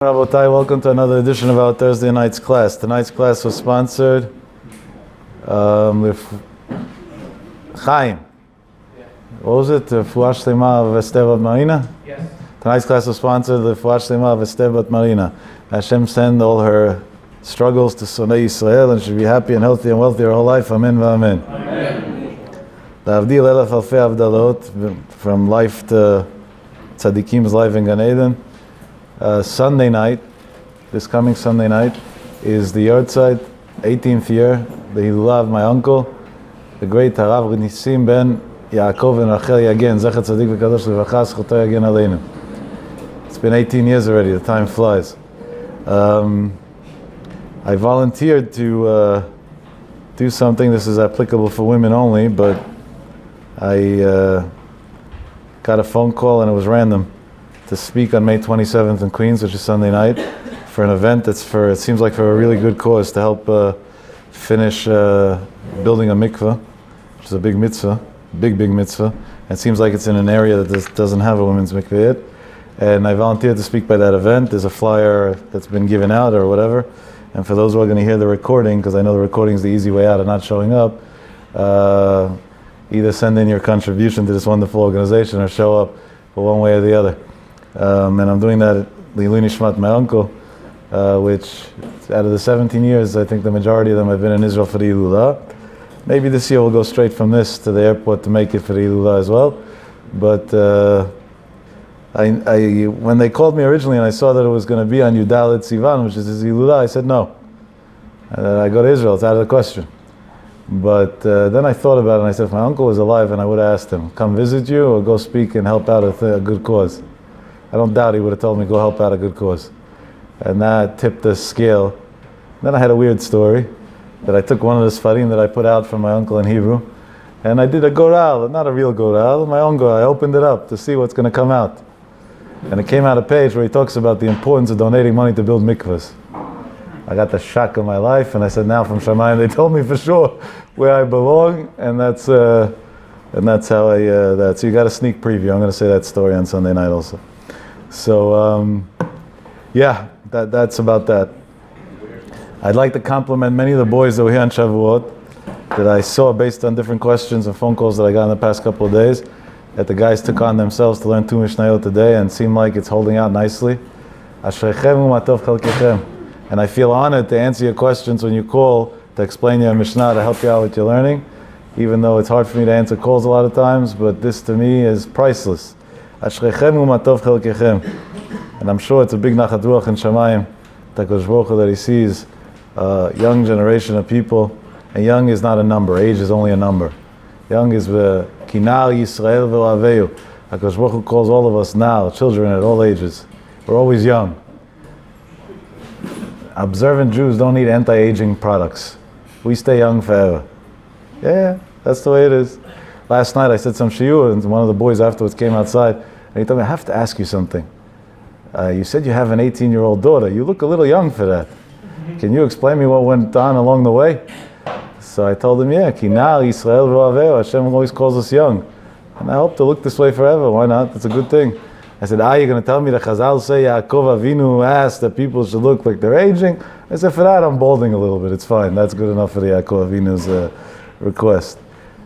Rabotai, welcome to another edition of our Thursday night's class. Tonight's class was sponsored with Chaim. What was it? Fuash Lema of Estebat Marina? Yes. Tonight's class was sponsored with Fuash Lema of Estebat Marina. Hashem send all her struggles to Sonei Yisrael and should be happy and healthy and wealthy her whole life. Amen v'amen. Amen. L'avdil elef alfei avdalot, from life to Tzaddikim's life in Gan Eden. Sunday night, this coming Sunday night, is the Yartzeit, 18th year, the Hilulah of my uncle, the great Harav Nissim Yagen and Rachel Yagen, Zecher Tzadik v'Kadosh Livracha, Zchoto Yagen Aleinu. It's been 18 years already, the time flies. I volunteered to do something. This is applicable for women only, but I got a phone call and it was random, to speak on May 27th in Queens, which is Sunday night, for an event that's it seems like for a really good cause, to help finish building a mikveh, which is a big mitzvah, big mitzvah. It seems like it's in an area that doesn't have a women's mikveh yet. And I volunteered to speak by that event. There's a flyer that's been given out or whatever. And for those who are going to hear the recording, because I know the recording is the easy way out of not showing up, either send in your contribution to this wonderful organization or show up for one way or the other. And I'm doing that at L'ilui Nishmat, my uncle, which out of the 17 years, I think the majority of them have been in Israel for the Hilulah. Maybe this year we'll go straight from this to the airport to make it for the Hilulah as well. But when they called me originally and I saw that it was going to be on Yudalit Sivan, which is his Hilulah, I said no. I go to Israel, it's out of the question. But then I thought about it and I said, if my uncle was alive, and I would have asked him, come visit you or go speak and help out a good cause. I don't doubt he would have told me, go help out a good cause. And that tipped the scale. Then I had a weird story, that I took one of the Sfarim that I put out from my uncle in Hebrew, and I did a goral, not a real goral, my own goral. I opened it up to see what's going to come out. And it came out a page where he talks about the importance of donating money to build mikvahs. I got the shock of my life, and I said, now from Shamayim, they told me for sure where I belong, and that's how so you got a sneak preview. I'm going to say that story on Sunday night also. So, that's about that. I'd like to compliment many of the boys that were here on Shavuot, that I saw based on different questions and phone calls that I got in the past couple of days, that the guys took on themselves to learn 2 Mishnayot today and seem like it's holding out nicely. Ashrechem u'matov chalkechem. And I feel honored to answer your questions when you call to explain your Mishnah, to help you out with your learning, even though it's hard for me to answer calls a lot of times, but this to me is priceless. Ashrechem u'matov chalkechem. And I'm sure it's a big nachat ruach in Shamayim, HaKadosh Baruch Hu, that he sees a young generation of people. And young is not a number, age is only a number. Young is Kinar Yisrael v'Ohaveu. HaKadosh Baruch Hu calls all of us now, children at all ages. We're always young. Observant Jews don't need anti-aging products. We stay young forever. Yeah, that's the way it is. Last night I said some shiur, and one of the boys afterwards came outside, and he told me, I have to ask you something. You said you have an 18-year-old daughter. You look a little young for that. Can you explain me what went on along the way? So I told him, yeah, Kinar Yisrael v'Ohaveu. Hashem always calls us young. And I hope to look this way forever. Why not? It's a good thing. I said, you're going to tell me the Chazal say Yaakov Avinu asked that people should look like they're aging? I said, for that I'm balding a little bit. It's fine. That's good enough for the Yaakov Avinu's request.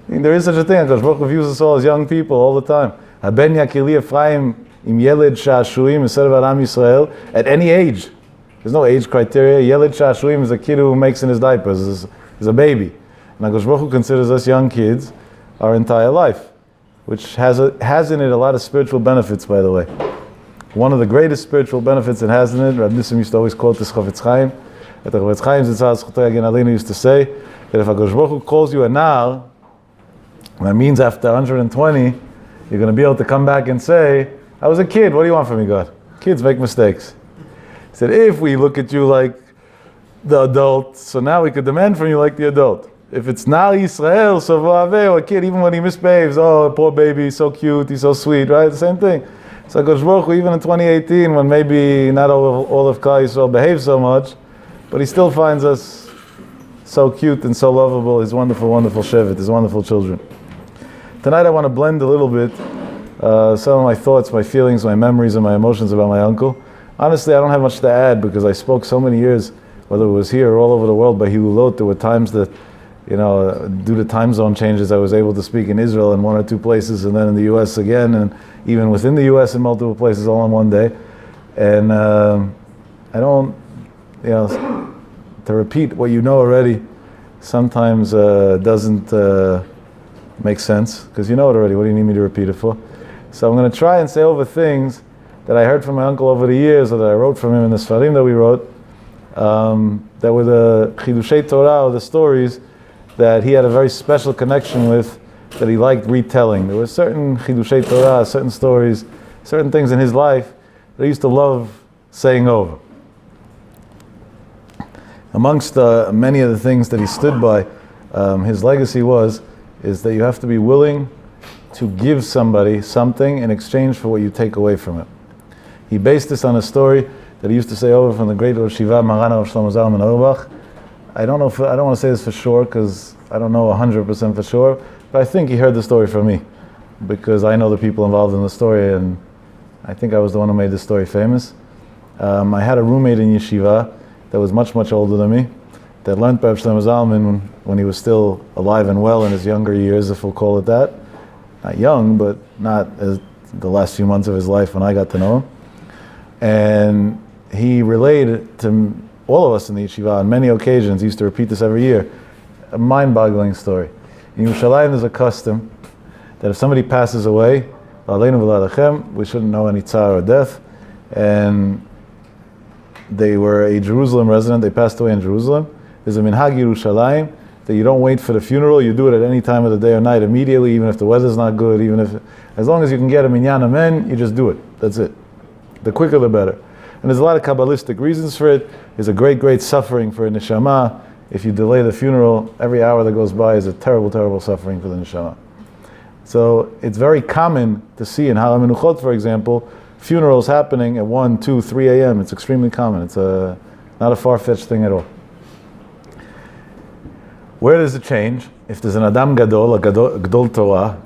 I mean, there is such a thing. HaKadosh Baruch Hu views us all as young people all the time. Haben Yakili Ephraim im Yeled Sha'ashuim instead of Adam Yisrael at any age. There's no age criteria. Yeled Sha'ashuim is a kid who makes in his diapers. Is a baby. And HaKadosh Baruch Hu considers us young kids our entire life, which has in it a lot of spiritual benefits, by the way. One of the greatest spiritual benefits it has in it, Rav Nissim used to always quote this Chofetz Chaim, that the Chofetz Chaim Zechut Yagen Aleinu used to say, that if HaKadosh Baruch Hu calls you a nar, that means after 120, you're going to be able to come back and say, I was a kid, what do you want from me, God? Kids make mistakes. He said, if we look at you like the adult, so now we could demand from you like the adult. If it's Nar Yisrael, so v'Ohaveu, a kid, even when he misbehaves, oh, poor baby, he's so cute, he's so sweet, right? The same thing. So HaKadosh Baruch Hu, even in 2018, when maybe not all of Klal Yisrael behave so much, but he still finds us so cute and so lovable, his wonderful, wonderful Shevet, his wonderful children. Tonight I want to blend a little bit some of my thoughts, my feelings, my memories, and my emotions about my uncle honestly, I don't have much to add because I spoke so many years, whether it was here or all over the world by Hilulot. There were times that, due to time zone changes, I was able to speak in Israel in one or two places, and then in the U.S. again, and even within the U.S. in multiple places all in one day. And I don't, to repeat what you know already sometimes doesn't make sense, because you know it already. What do you need me to repeat it for? So I'm going to try and say over things that I heard from my uncle over the years, or that I wrote from him in the Sfarim that we wrote, that were the Chidushei Torah, or the stories that he had a very special connection with, that he liked retelling. There were certain Chidushei Torah, certain stories, certain things in his life that he used to love saying over. Amongst many of the things that he stood by, his legacy is that you have to be willing to give somebody something in exchange for what you take away from it. He based this on a story that he used to say over from the great Rosh Shiva, Maran Rav Shlomo Zalman Auerbach. I don't want to say this for sure, because I don't know 100% for sure, but I think he heard the story from me, because I know the people involved in the story, and I think I was the one who made the story famous. I had a roommate in yeshiva that was much, much older than me, that learned by Rav Shlomo Zalman when he was still alive and well in his younger years, if we'll call it that. Not young, but not as the last few months of his life when I got to know him. And he relayed to all of us in the yeshiva on many occasions, he used to repeat this every year, a mind-boggling story. In Yerushalayim there's a custom that if somebody passes away, we shouldn't know any tzar or death, and they were a Jerusalem resident, they passed away in Jerusalem. There's a minhag Yerushalayim that you don't wait for the funeral, you do it at any time of the day or night immediately, even if the weather's not good, as long as you can get a minyan amen, you just do it. That's it. The quicker the better. And there's a lot of Kabbalistic reasons for it. There's a great, great suffering for a neshama. If you delay the funeral, every hour that goes by is a terrible, terrible suffering for the neshama. So it's very common to see in Hal HaMenuchot, for example, funerals happening at 1, 2, 3 a.m. It's extremely common. It's not a far-fetched thing at all. Where does it change? If there's an Adam Gadol, a Gadol Torah,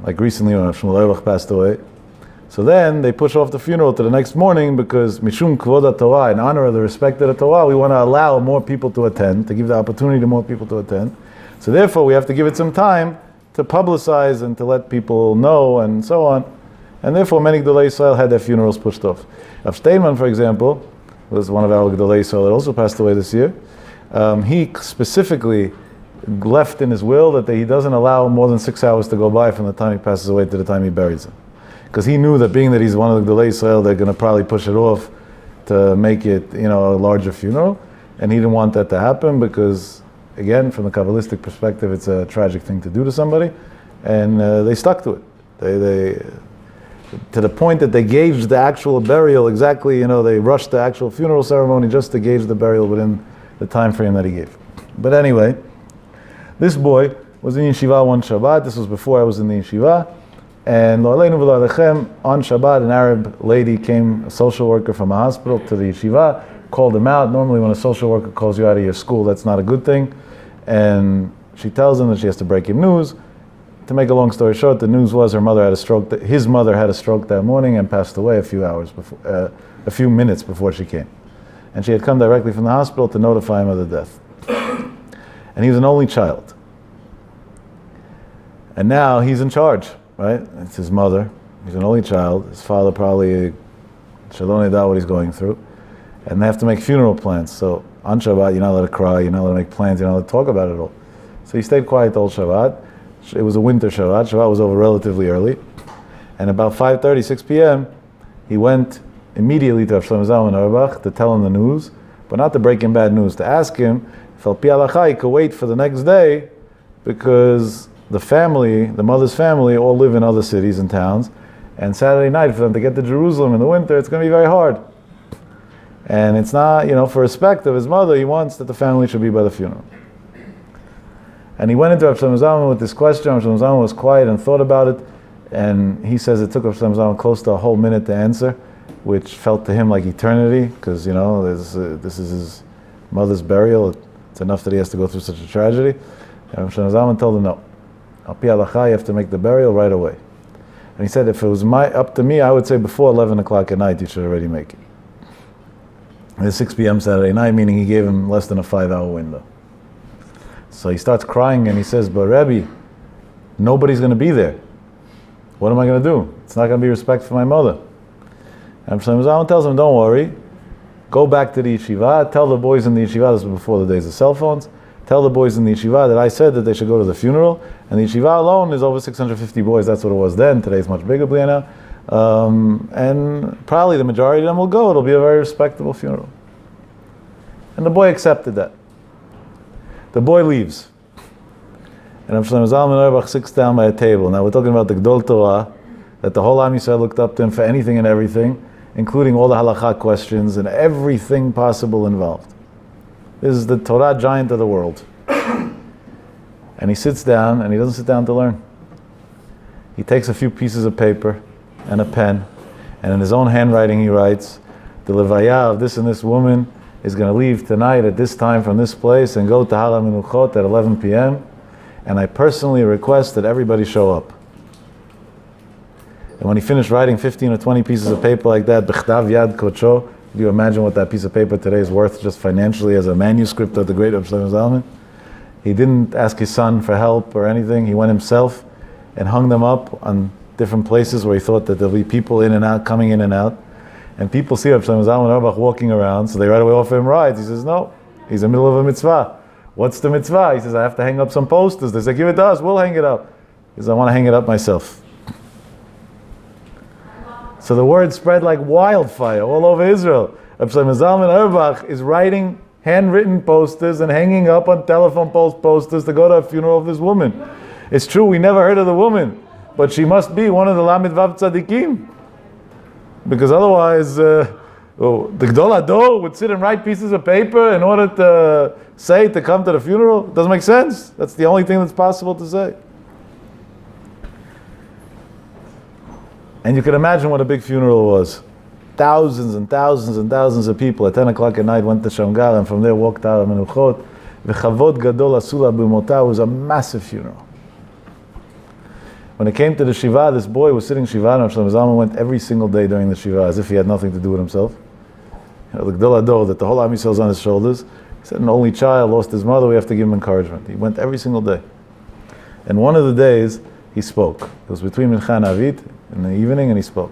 like recently when Shmuel Eibach passed away, so then they push off the funeral to the next morning, because Mishum Kvod Torah, in honor of the respect of the Torah, we want to allow more people to attend, to give the opportunity to more people to attend. So therefore we have to give it some time to publicize and to let people know and so on. And therefore many Gedolei Yisrael had their funerals pushed off. Rav Steinman, for example, was one of our Gedolei Yisrael that also passed away this year. He specifically left in his will that he doesn't allow more than 6 hours to go by from the time he passes away to the time he buries him. Because he knew that being that he's one of the Gedolei Yisrael, they're going to probably push it off to make it, a larger funeral. And he didn't want that to happen because, again, from the Kabbalistic perspective, it's a tragic thing to do to somebody. And they stuck to it. They to the point that they gauged the actual burial exactly, they rushed the actual funeral ceremony just to gauge the burial within the time frame that he gave. But anyway, this boy was in yeshiva one Shabbat. This was before I was in the yeshiva. And on Shabbat, an Arab lady came, a social worker from a hospital, to the yeshiva, called him out. Normally when a social worker calls you out of your school, that's not a good thing. And she tells him that she has to break him news. To make a long story short, the news was his mother had a stroke that morning and passed away a few minutes before she came. And she had come directly from the hospital to notify him of the death. And he was an only child. And now he's in charge, right? It's his mother. He's an only child. His father probably Shalom Yada what he's going through. And they have to make funeral plans. So on Shabbat, you're not allowed to cry, you're not allowed to make plans, you're not allowed to talk about it all. So he stayed quiet all Shabbat. It was a winter Shabbat. Shabbat was over relatively early. And about 5:30, 6 p.m., he went immediately to Rav Shlomo Zalman Auerbach to tell him the news, but not to break him bad news, to ask him if al pi halacha he could wait for the next day, because the mother's family, all live in other cities and towns, and Saturday night for them to get to Jerusalem in the winter, it's going to be very hard. And it's not, for respect of his mother, he wants that the family should be by the funeral. And he went into Rav Shlomo Zalman with this question. Rav Shlomo Zalman was quiet and thought about it, and he says it took Rav Shlomo Zalman close to a whole minute to answer, which felt to him like eternity, because this is his mother's burial. It's enough that he has to go through such a tragedy. And Rav Shlomo Zalman told him, no, al pi halacha, you have to make the burial right away. And he said, if it was up to me, I would say before 11 o'clock at night, you should already make it. It was 6 p.m. Saturday night, meaning he gave him less than a 5-hour window. So he starts crying and he says, but Rebbe, nobody's going to be there. What am I going to do? It's not going to be respect for my mother. And Shlomo Zalman tells him, don't worry. Go back to the yeshiva. Tell the boys in the yeshiva, this was before the days of cell phones, tell the boys in the yeshiva that I said that they should go to the funeral. And the yeshiva alone is over 650 boys. That's what it was then. Today it's much bigger, Bliana. And probably the majority of them will go. It'll be a very respectable funeral. And the boy accepted that. The boy leaves. And Rav Shlomo Zalman Auerbach sits down by a table. Now we're talking about the Gdol Torah, that the whole Am Yisrael looked up to him for anything and everything, including all the halakha questions and everything possible involved. This is the Torah giant of the world. And he sits down, and he doesn't sit down to learn. He takes a few pieces of paper and a pen, and in his own handwriting he writes, the levaya of this and this woman is going to leave tonight at this time from this place and go to Har HaMenuchot at 11 p.m. And I personally request that everybody show up. And when he finished writing 15 or 20 pieces of paper like that, b'chtav yad kocho, do you imagine what that piece of paper today is worth just financially as a manuscript of the great Rav Shlomo Zalman? He didn't ask his son for help or anything. He went himself and hung them up on different places where he thought that there'll be people in and out, coming in and out. And people see Rav Shlomo Zalman Auerbach walking around, so they right away offer him rides. He says, no, he's in the middle of a mitzvah. What's the mitzvah? He says, I have to hang up some posters. They say, give it to us, we'll hang it up. He says, I want to hang it up myself. So the word spread like wildfire all over Israel. Rav Shlomo Zalman Auerbach is writing handwritten posters and hanging up on telephone poles posters to go to a funeral of this woman. It's true, we never heard of the woman, but she must be one of the Lamed Vav Tzadikim. Because otherwise, the Gdol Hador would sit and write pieces of paper in order to say to come to the funeral. It doesn't make sense. That's the only thing that's possible to say. And you can imagine what a big funeral was. Thousands and thousands and thousands of people at 10 o'clock at night went to Shamgar and from there walked out of Menuchot. V'chavod gadol asula b'motah. It was a massive funeral. When it came to the Shiva, this boy was sitting Shiva, and Rav Shlomo Zalman went every single day during the Shiva as if he had nothing to do with himself. You know, the Gdol Hador, that the whole Am Yisrael is on his shoulders. He said, an only child lost his mother, we have to give him encouragement. He went every single day. And one of the days, he spoke. It was between Mincha and Avit in the evening, and he spoke.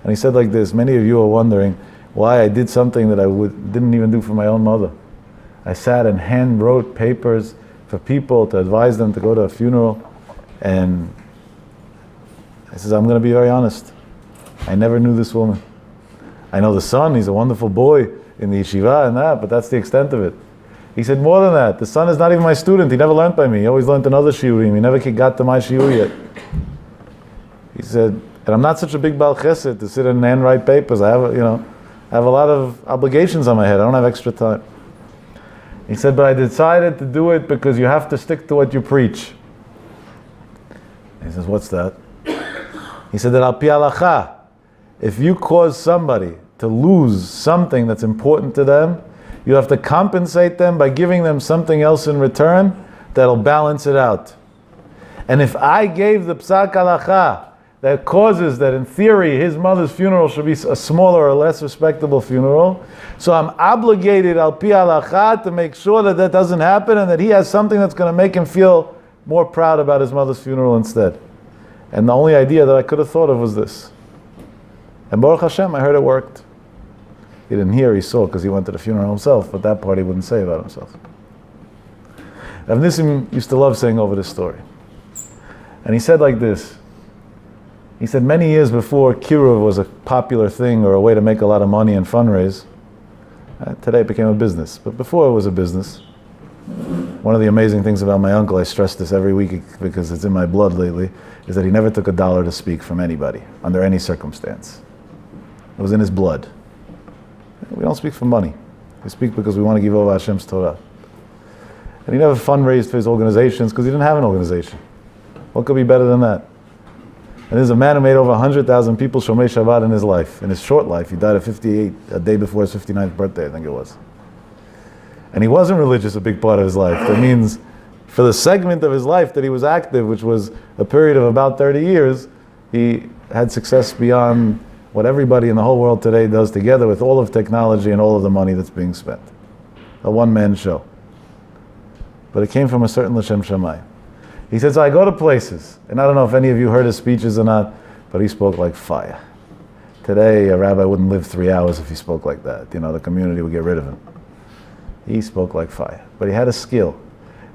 And he said like this, many of you are wondering why I did something that I didn't even do for my own mother. I sat and hand wrote papers for people to advise them to go to a funeral, and he says, I'm going to be very honest. I never knew this woman. I know the son, he's a wonderful boy in the yeshiva and that, but that's the extent of it. He said, more than that, the son is not even my student. He never learned by me. He always learned another shiurim. He never got to my shiur yet. He said, and I'm not such a big Baal Chesed to sit and handwrite papers. I have a lot of obligations on my head. I don't have extra time. He said, but I decided to do it because you have to stick to what you preach. He says, what's that? He said that al pi halacha, if you cause somebody to lose something that's important to them, you have to compensate them by giving them something else in return that'll balance it out. And if I gave the psak halacha that causes that in theory his mother's funeral should be a smaller or less respectable funeral, so I'm obligated al pi halacha to make sure that that doesn't happen and that he has something that's going to make him feel more proud about his mother's funeral instead. And the only idea that I could have thought of was this. And Baruch Hashem, I heard it worked. He didn't hear, he saw, because he went to the funeral himself, but that part he wouldn't say about himself. Rav Nissim used to love saying over this story. And he said like this. He said many years before Kiruv was a popular thing or a way to make a lot of money and fundraise, today it became a business, but before it was a business. One of the amazing things about my uncle, I stress this every week because it's in my blood lately, is that he never took $1 to speak from anybody, under any circumstance. It was in his blood. We don't speak for money. We speak because we want to give over Hashem's Torah. And he never fundraised for his organizations because he didn't have an organization. What could be better than that? And there's a man who made over 100,000 people Shomrei Shabbat in his life. In his short life, he died at 58, a day before his 59th birthday, I think it was. And he wasn't religious a big part of his life. That means for the segment of his life that he was active, which was a period of about 30 years, he had success beyond what everybody in the whole world today does together with all of technology and all of the money that's being spent. A one-man show. But it came from a certain L'Shem Shamayim. He said, so I go to places, and I don't know if any of you heard his speeches or not, but he spoke like fire. Today, a rabbi wouldn't live 3 hours if he spoke like that. The community would get rid of him. He spoke like fire. But he had a skill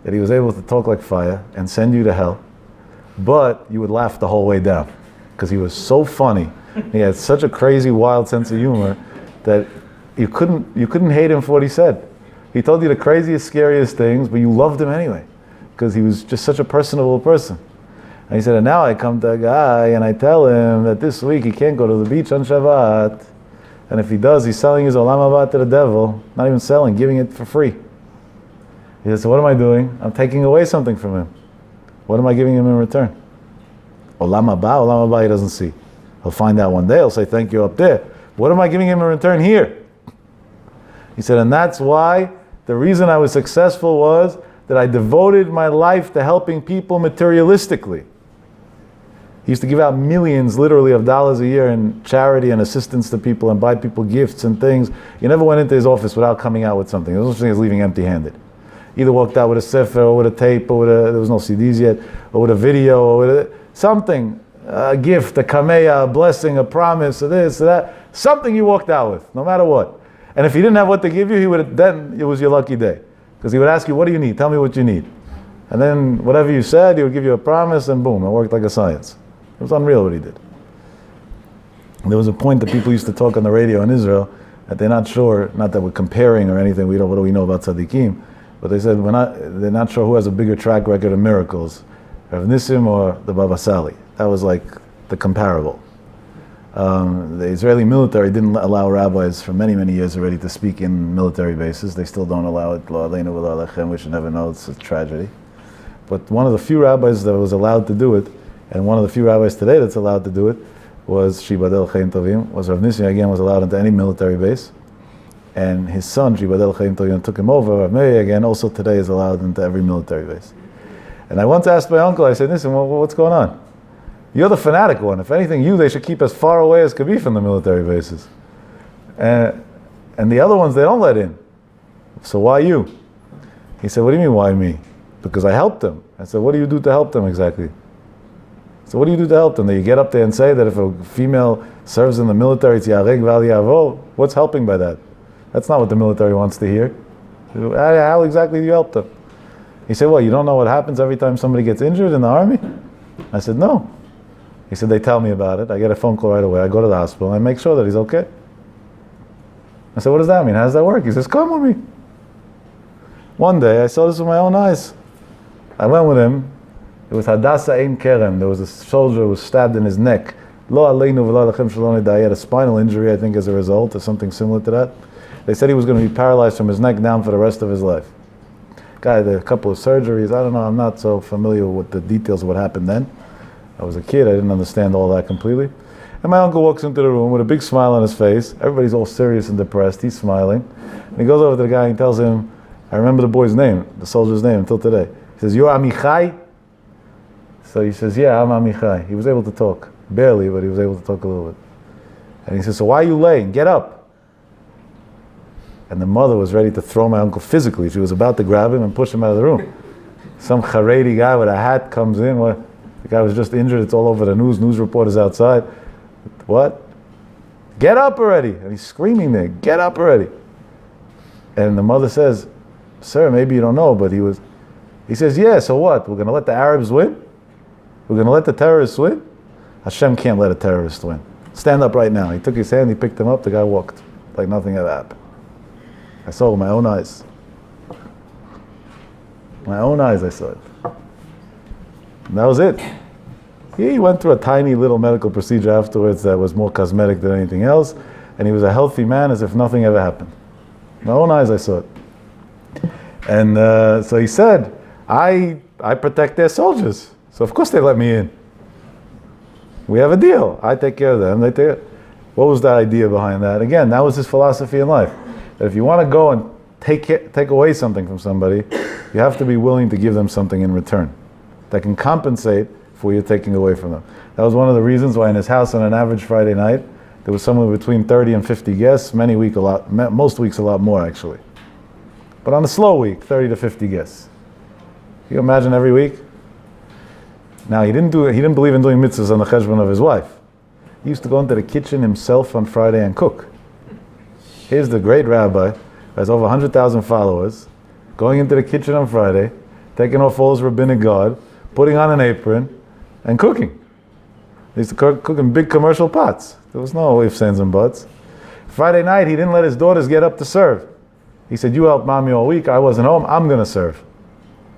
that he was able to talk like fire and send you to hell, but you would laugh the whole way down because he was so funny. He had such a crazy, wild sense of humor that you couldn't hate him for what he said. He told you the craziest, scariest things, but you loved him anyway because he was just such a personable person. And he said, and now I come to a guy and I tell him that this week he can't go to the beach on Shabbat. And if he does, he's selling his Olam Haba to the devil. Not even selling, giving it for free. He said, so what am I doing? I'm taking away something from him. What am I giving him in return? Olam Haba he doesn't see. He'll find out one day, he'll say thank you up there. What am I giving him in return here? He said, and that's why the reason I was successful was that I devoted my life to helping people materialistically. He used to give out millions, literally, of dollars a year in charity and assistance to people and buy people gifts and things. He never went into his office without coming out with something. There was no such thing as leaving empty-handed. Either walked out with a sefer, or with a tape, or there was no CDs yet, or with a video, or with something, a gift, a kameya, a blessing, a promise, or this, or that. Something you walked out with, no matter what. And if he didn't have what to give you, then it was your lucky day. Because he would ask you, what do you need? Tell me what you need. And then whatever you said, he would give you a promise, and boom, it worked like a science. It was unreal what he did. There was a point that people used to talk on the radio in Israel that they're not sure, not that we're comparing or anything, what do we know about tzaddikim, but they said they're not sure who has a bigger track record of miracles, Rav Nissim or the Baba Sali. That was like the comparable. The Israeli military didn't allow rabbis for many, many years already to speak in military bases. They still don't allow it. Lo aleinu v'lo alechem. We should never know. It's a tragedy. But one of the few rabbis that was allowed to do it, and one of the few rabbis today that's allowed to do it, was Shibadel Chaim Tovim, was Rav Nissim Yagen, was allowed into any military base. And his son, Shibadel Chaim Tovim, took him over. Rav Meir Yagen also today is allowed into every military base. And I once asked my uncle, I said, Nissim, what's going on? You're the fanatic one. If anything, they should keep as far away as could be from the military bases. And the other ones, they don't let in. So why you? He said, what do you mean, why me? Because I helped them. I said, what do you do to help them exactly? So what do you do to help them? That you get up there and say that if a female serves in the military, it's yareg val yavo. What's helping by that? That's not what the military wants to hear. How exactly do you help them? He said, well, you don't know what happens every time somebody gets injured in the army? I said, no. He said, they tell me about it. I get a phone call right away. I go to the hospital and I make sure that he's okay. I said, what does that mean? How does that work? He says, come with me. One day, I saw this with my own eyes. I went with him. It was Hadassah Ein Kerem. There was a soldier who was stabbed in his neck. Lo aleinu v'lo alechem shalom nidai. He had a spinal injury, I think, as a result, or something similar to that. They said he was going to be paralyzed from his neck down for the rest of his life. Guy had a couple of surgeries. I don't know, I'm not so familiar with the details of what happened then. I was a kid, I didn't understand all that completely. And my uncle walks into the room with a big smile on his face. Everybody's all serious and depressed. He's smiling. And he goes over to the guy and tells him, I remember the boy's name, the soldier's name until today. He says, you're Amichai? So he says, yeah, I'm Amichai. He was able to talk. Barely, but he was able to talk a little bit. And he says, so why are you laying? Get up. And the mother was ready to throw my uncle physically. She was about to grab him and push him out of the room. Some Haredi guy with a hat comes in. The guy was just injured. It's all over the news. News reporters outside. What? Get up already. And he's screaming there, get up already. And the mother says, sir, maybe you don't know, but he says, yeah, so what? We're going to let the Arabs win? We're going to let the terrorists win? Hashem can't let a terrorist win. Stand up right now. He took his hand, he picked him up, the guy walked like nothing ever happened. I saw it with my own eyes. My own eyes I saw it. And that was it. He went through a tiny little medical procedure afterwards that was more cosmetic than anything else, and he was a healthy man as if nothing ever happened. My own eyes I saw it. And so he said, I protect their soldiers. So of course they let me in. We have a deal. I take care of them. They take it. What was the idea behind that? Again, that was his philosophy in life. That if you want to go and take away something from somebody, you have to be willing to give them something in return that can compensate for what you're taking away from them. That was one of the reasons why in his house on an average Friday night, there was somewhere between 30 and 50 guests. Most weeks a lot more actually. But on a slow week, 30 to 50 guests. Can you imagine every week? Now he didn't believe in doing mitzvahs on the cheshbon of his wife. He used to go into the kitchen himself on Friday and cook. Here's the great rabbi, who has over 100,000 followers, going into the kitchen on Friday, taking off all his rabbinic garb, putting on an apron, and cooking. He used to cook in big commercial pots. There was no ifs, ands, and buts. Friday night, he didn't let his daughters get up to serve. He said, you helped mommy all week, I wasn't home, I'm going to serve.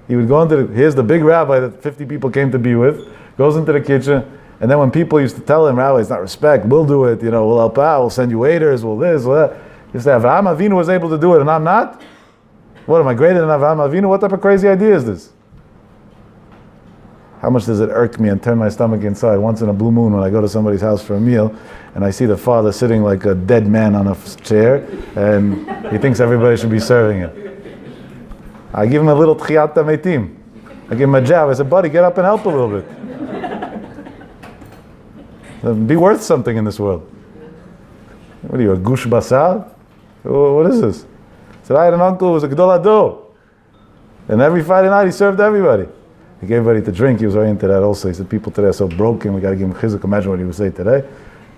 He would go here's the big rabbi that 50 people came to be with, goes into the kitchen, and then when people used to tell him, Rabbi, it's not respect, we'll do it, we'll help out, we'll send you waiters, we'll this, we'll that. He said, Avraham Avinu was able to do it and I'm not? What, am I greater than Avraham Avinu? What type of crazy idea is this? How much does it irk me and turn my stomach inside once in a blue moon when I go to somebody's house for a meal and I see the father sitting like a dead man on a chair and he thinks everybody should be serving him. I give him a little tchiyat metim. I give him a jab. I said, buddy, get up and help a little bit. Be worth something in this world. What are you, a gush basar? What is this? I said, I had an uncle who was a Gdol Ador. And every Friday night he served everybody. He gave everybody to drink. He was very into that also. He said, people today are so broken, we got to give him chizuk. Imagine what he would say today.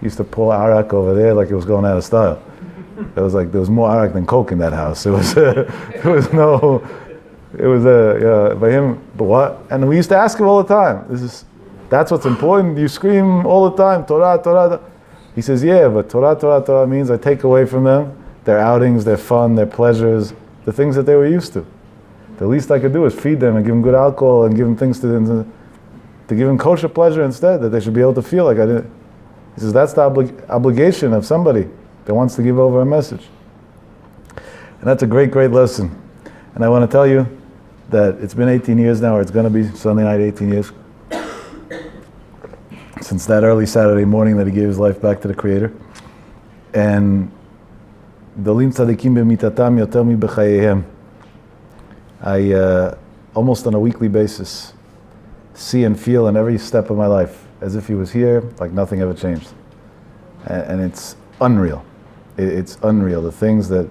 He used to pour arak over there like it was going out of style. It was like there was more arak than coke in that house. It was by him, but what? And we used to ask him all the time, that's what's important. You scream all the time, Torah, Torah. He says, yeah, but Torah, Torah, Torah means I take away from them their outings, their fun, their pleasures, the things that they were used to. The least I could do is feed them and give them good alcohol and give them things to give them kosher pleasure instead, that they should be able to feel like I didn't. He says, that's the obligation of somebody that wants to give over a message. And that's a great, great lesson. And I want to tell you that it's been 18 years now, or it's going to be Sunday night 18 years, since that early Saturday morning that he gave his life back to the Creator. And Dolim tzadikim b'mitatam yoter mi b'chayehem. I almost on a weekly basis see and feel in every step of my life as if he was here, like nothing ever changed. And it's unreal. It's unreal. The things that,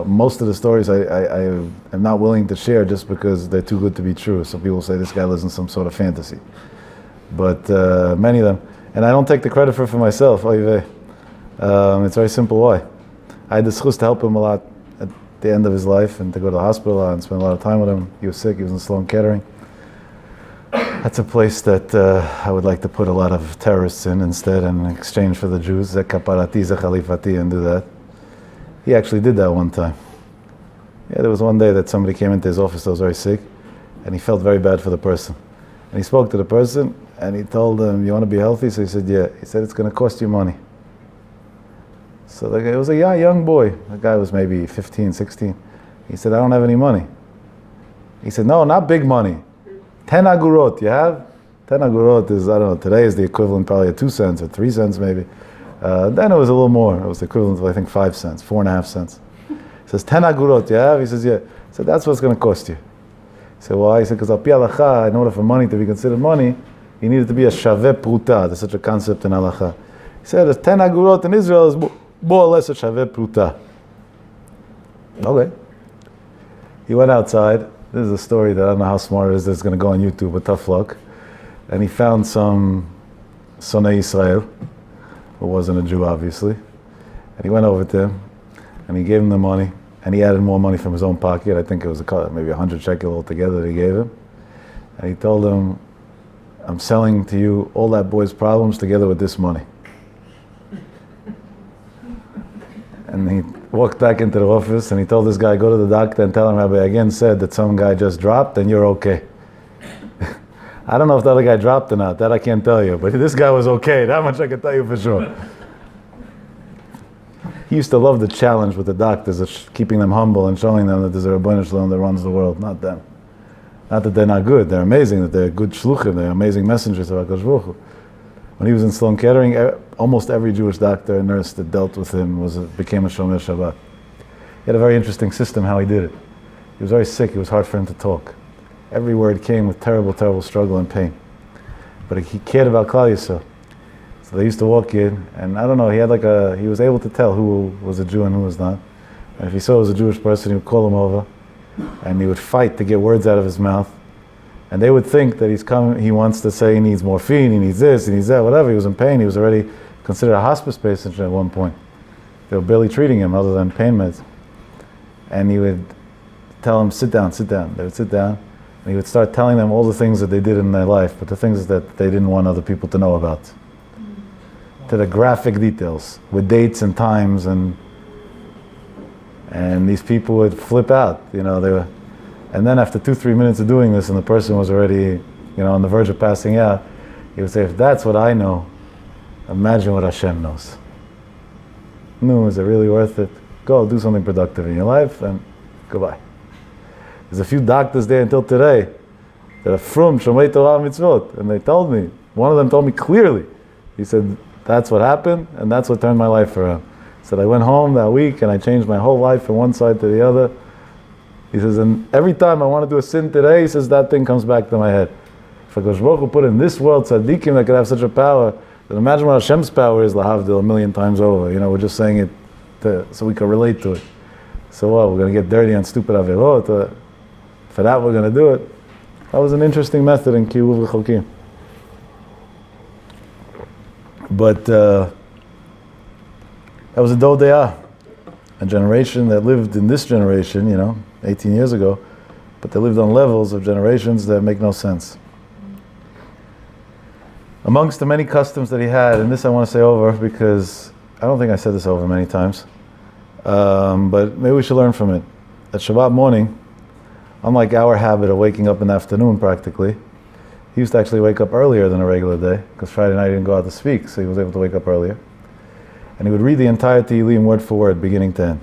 most of the stories I am not willing to share just because they're too good to be true. So people say this guy lives in some sort of fantasy. But many of them, and I don't take the credit for myself. It's very simple why. I had the schus to help him a lot at the end of his life and to go to the hospital and spend a lot of time with him. He was sick, he was in Sloan Kettering. That's a place that I would like to put a lot of terrorists in instead in exchange for the Jews. Ze kaparati, ze khalifati, and do that. He actually did that one time. Yeah, there was one day that somebody came into his office that was very sick and he felt very bad for the person. And he spoke to the person and he told him, you want to be healthy? So he said, yeah. He said, it's going to cost you money. So it was a young boy. The guy was maybe 15, 16. He said, I don't have any money. He said, no, not big money. 10 agurot, you have? 10 agurot is, I don't know, today is the equivalent probably of 2 cents or 3 cents maybe. Then it was a little more. It was the equivalent of, I think, 5 cents, 4.5 cents. He says, 10 agurot, you have? He says, yeah. He said, that's what it's going to cost you. He said, why? He said, because al pi halacha, in order for money to be considered money, you needed to be a shaveh pruta. There's such a concept in halacha. He said, 10 agurot in Israel is more or less a shaveh pruta. Okay. He went outside. This is a story that I don't know how smart it is that's going to go on YouTube, but tough luck. And he found some Sonei Israel, who wasn't a Jew, obviously. And he went over to him, and he gave him the money, and he added more money from his own pocket. I think it was maybe 100 shekel altogether that he gave him. And he told him, I'm selling to you all that boy's problems together with this money. And he walked back into the office and he told this guy, go to the doctor and tell him Rabbi Yagen said that some guy just dropped and you're okay. I don't know if the other guy dropped or not, that I can't tell you, but this guy was okay, that much I can tell you for sure. He used to love the challenge with the doctors of keeping them humble and showing them that there's a Rebbeinu Shalom that runs the world, not them. Not that they're not good, they're amazing, that they're good shluchim, they're amazing messengers of HaKadosh Baruch Hu. When he was in Sloan Kettering, almost every Jewish doctor and nurse that dealt with him became a Shomer Shabbat. He had a very interesting system how he did it. He was very sick, it was hard for him to talk. Every word came with terrible, terrible struggle and pain. But he cared about Klal Yisrael. So So they used to walk in, and I don't know, he was able to tell who was a Jew and who was not. And if he saw it was a Jewish person, he would call him over, and he would fight to get words out of his mouth. And they would think that he wants to say he needs morphine, he needs this, he needs that, whatever. He was in pain. He was already considered a hospice patient at one point. They were barely treating him other than pain meds. And he would tell them, sit down, sit down. They would sit down, and he would start telling them all the things that they did in their life, but the things that they didn't want other people to know about. To the graphic details, with dates and times, and these people would flip out, and then after 2-3 minutes of doing this and the person was already, on the verge of passing out, he would say, if that's what I know, imagine what Hashem knows. No, is it really worth it? Go do something productive in your life and goodbye. There's a few doctors there until today that are from Shomrei Torah Mitzvot, and they told me, one of them told me clearly, he said, that's what happened and that's what turned my life around. He said, I went home that week and I changed my whole life from one side to the other. He says, and every time I want to do a sin today, he says, that thing comes back to my head. If HaKadosh Baruch Hu put in this world tzaddikim that could have such a power, then imagine what Hashem's power is, lahavdil, 1,000,000 times over. We're just saying it so we can relate to it. So what, we're going to get dirty on stupid avirot? For that we're going to do it. That was an interesting method in Kiruv Rechokim. But that was a dor de'ah, a generation that lived in this generation, 18 years ago, but they lived on levels of generations that make no sense. Amongst the many customs that he had, and this I want to say over because I don't think I said this over many times, but maybe we should learn from it. At Shabbat morning, unlike our habit of waking up in the afternoon practically, he used to actually wake up earlier than a regular day, because Friday night he didn't go out to speak, so he was able to wake up earlier. And he would read the entire Tehillim word for word, beginning to end.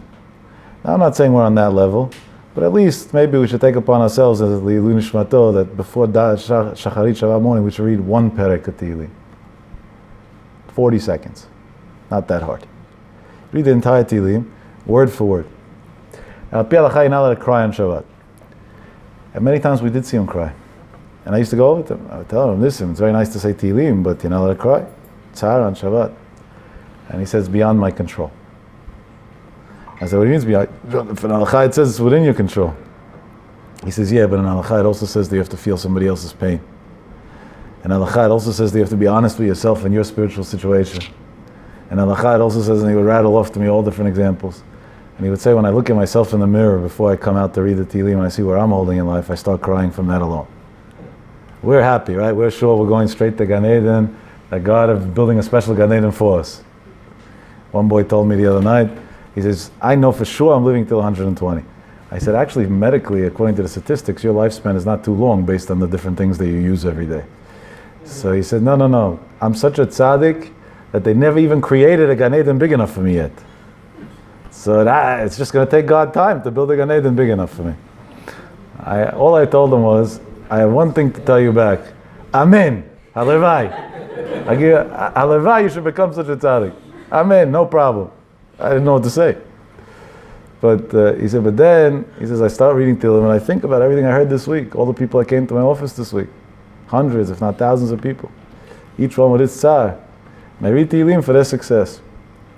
Now I'm not saying we're on that level, but at least maybe we should take upon ourselves as L'ilui Nishmato that before Shacharit Shabbat morning we should read one perek of Tehillim. 40 seconds. Not that hard. Read the entire Tehillim, word for word. And Al Pi Halakha, you're not allowed to cry on Shabbat. And many times we did see him cry. And I used to go over to him. I would tell him, listen, it's very nice to say Tehillim, but you're not allowed to cry. Tzar on Shabbat. And he says, beyond my control. I said, what do you mean beyond? If in Halakha it says it's within your control. He says, yeah, but in Halakha it also says that you have to feel somebody else's pain. And Halakha it also says that you have to be honest with yourself in your spiritual situation. And Halakha it also says, and he would rattle off to me all different examples. And he would say, when I look at myself in the mirror before I come out to read the Tehillim and I see where I'm holding in life, I start crying from that alone. We're happy, right? We're sure we're going straight to Gan Eden, that God is building a special Gan Eden for us. One boy told me the other night, he says, I know for sure I'm living till 120. I said, actually, medically, according to the statistics, your lifespan is not too long based on the different things that you use every day. So he said, no. I'm such a tzaddik that they never even created a Gan Eden big enough for me yet. So it's just going to take God time to build a Gan Eden big enough for me. All I told him was, I have one thing to tell you back. Amen. Halevai. Halevai, you should become such a tzaddik. Amen, no problem. I didn't know what to say. But he said, but then, he says, I start reading Tehillim and I think about everything I heard this week, all the people that came to my office this week. Hundreds, if not thousands of people. Each one with its tzar. And I read Tehillim for their success.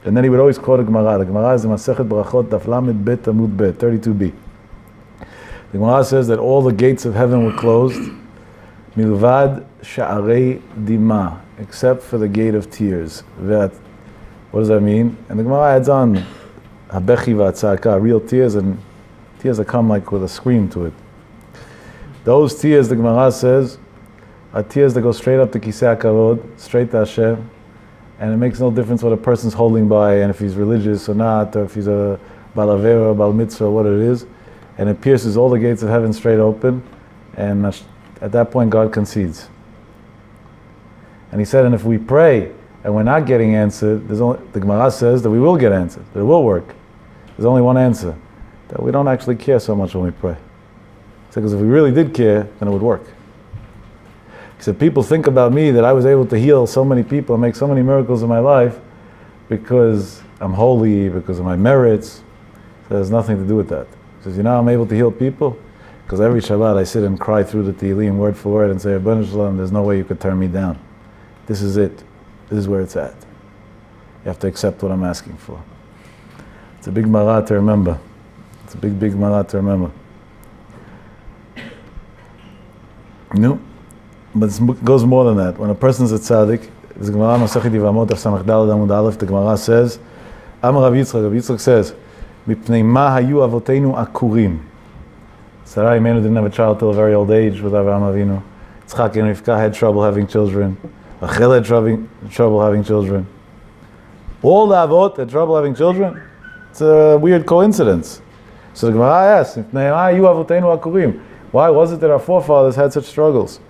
And then he would always quote a Gemara. The Gemara is the Masechet Brachot, Daf Lamed Bet Amud Bet, 32b. The Gemara says that all the gates of heaven were closed, milvad sha'arei dima, except for the gate of tears. What does that mean? And the Gemara adds on, habechi v'atzaka, real tears, and tears that come like with a scream to it. Those tears, the Gemara says, are tears that go straight up to Kisei HaKavod, straight to Hashem, and it makes no difference what a person's holding by, and if he's religious or not, or if he's a Bal Avera or Bal Mitzvah, what it is. And it pierces all the gates of heaven straight open, and at that point God concedes. And he said, and if we pray and we're not getting answered, the Gemara says that we will get answered, that it will work. There's only one answer, that we don't actually care so much when we pray. He said, because if we really did care, then it would work. He said, people think about me that I was able to heal so many people and make so many miracles in my life because I'm holy, because of my merits. So it has nothing to do with that. He says, I'm able to heal people because every Shabbat I sit and cry through the Tehillim word for word and say, Rabbanu Shalom, there's no way you could turn me down. This is it. This is where it's at. You have to accept what I'm asking for. It's a big mara to remember. It's a big, big mara to remember. No, but it goes more than that. When a person's a tzaddik, the Gemara Masechet Yevamot Daf Samach Daled Amud Aleph, the Gemara says, Amar Rav Yitzchak says, Mipnei ma hayu avoteinu akurim. Sarai Imenu didn't have a child till a very old age with Avraham Avinu. Yitzchak and Rivka had trouble having children. Rachel had trouble having children. All the Avot had trouble having children. It's a weird coincidence. So the Gemara asks, why was it that our forefathers had such struggles?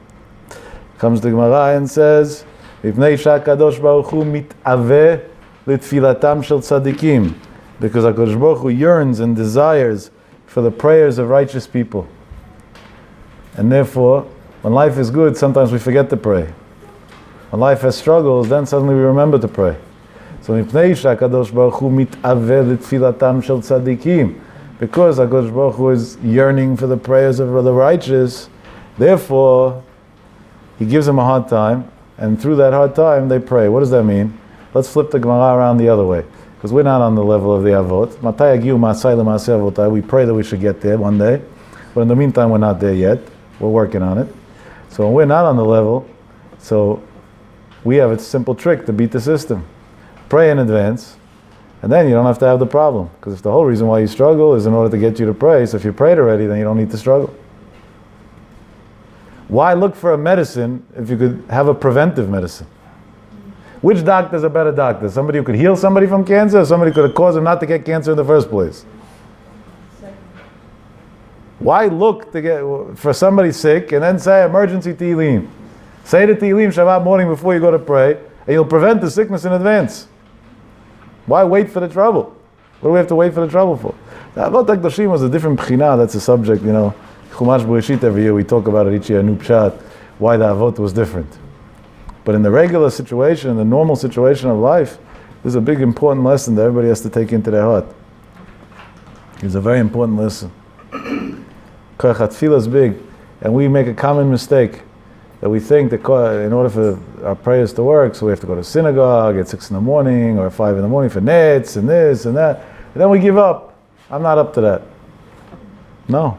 Comes the Gemara and says, because HaKadosh Baruch Hu yearns and desires for the prayers of righteous people. And therefore, when life is good, sometimes we forget to pray. When life has struggles, then suddenly we remember to pray. So, because HaKadosh Baruch Hu is yearning for the prayers of the righteous, therefore, He gives them a hard time, and through that hard time, they pray. What does that mean? Let's flip the Gemara around the other way, because we're not on the level of the Avot. We pray that we should get there one day, but in the meantime, we're not there yet. We're working on it. So when we're not on the level, so we have a simple trick to beat the system. Pray in advance, and then you don't have to have the problem. Because if the whole reason why you struggle is in order to get you to pray, so if you prayed already, then you don't need to struggle. Why look for a medicine if you could have a preventive medicine? Which doctor is a better doctor? Somebody who could heal somebody from cancer, or somebody who could have caused them not to get cancer in the first place? Why look to get for somebody sick and then say emergency Tehillim? Say the Tehillim Shabbat morning before you go to pray, and you'll prevent the sickness in advance. Why wait for the trouble? What do we have to wait for the trouble for? The Avot HaKadoshim was a different b'china. That's a subject, Chumash Bereshit every year we talk about it each year, a new pshat, why the Avot was different. But in the regular situation, in the normal situation of life, there's a big important lesson that everybody has to take into their heart. It's a very important lesson. Tefillah is big, and we make a common mistake that we think that in order for our prayers to work, so we have to go to synagogue at 6 in the morning or 5 in the morning for nets and this and that, and then we give up. I'm not up to that. No.